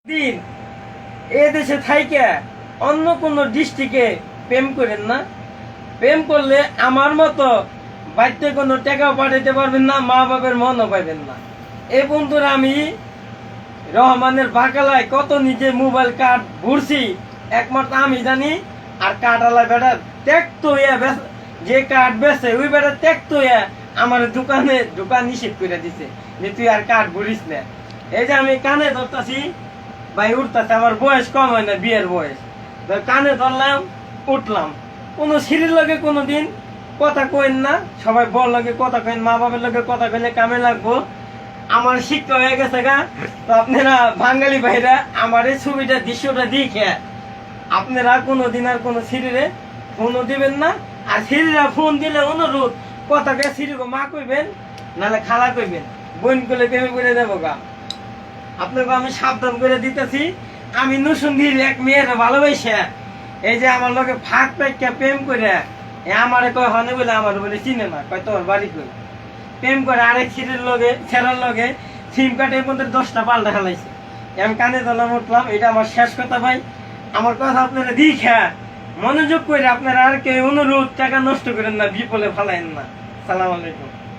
দিন এ দেশে থাইকে অন্য কোন ডিস্ট্রিক্টে প্রেম করেন না। প্রেম করলে আমার মতো বাড়িতে কোনো টাকাও পাঠাইতে পারবেন না, মা বাবার মনও পাইবেন না। এই বন্ধুরা আমি রহমানের বাকালায় কত নিজে মোবাইল কার্ড ভরছি একমাত্র আমি জানি। আর কার্ডওয়ালা বেটা ত্যাক্ত যে কার্ড বেছে ওই বেটা ত্যাক্ত আমার দোকান নিষেধ করে দিছে যে তুই আর কার্ড ভরিস না। এই যে আমি কানে ধরতাছি ভাই, উঠতেছে, আমার বয়স কম হয় না, বিয়ের বয়স। কানে ধরলাম, উঠলাম। কোনো সিঁড়ির লগে কোনোদিন কথা কইন না, সবাই বল লগে কথা কইন, মা বাবার লগে কথা কইলে কামে লাগবো। আমার শিক্ষা হয়ে গেছে গা। তো আপনারা বাঙালি ভাইরা আমার এই ছবিটা দৃশ্যটা দেখে আপনারা কোনোদিন আর কোনো সিঁড়িরে ফোনও দিবেন না। আর সিঁড়িরা ফোন দিলে অনুরোধ কথাকে সিঁড়িকে মা কইবেন, নাহলে খালা কইবেন, বোন করলে প্রেমে করে দেবো গা। আপনাকে আমি সাবধান করে দিতেছি। আমি নুসুন্দির এক মেয়ের ভালোবাসা এই যে আমার লোকে ফাঁক পাইকা প্রেম করে আমারে কয় হনে বলে আমার বলে চিনে না, কয় তোর বাড়ি কই। প্রেম করে আরেক ছেড়ার লগে সিম কার্ডের মধ্যে 10টা পাল্টা খেলাইছে। আমি কানে ধরলাম, উঠলাম। এটা আমার শেষ কথা ভাই। আমার কথা আপনারা দীক্ষা মনোযোগ করে আপনারা আর কেউ অনুরোধ টাকা নষ্ট করেন না, বিপলে ফালাইন না। সালাম আলাইকুম।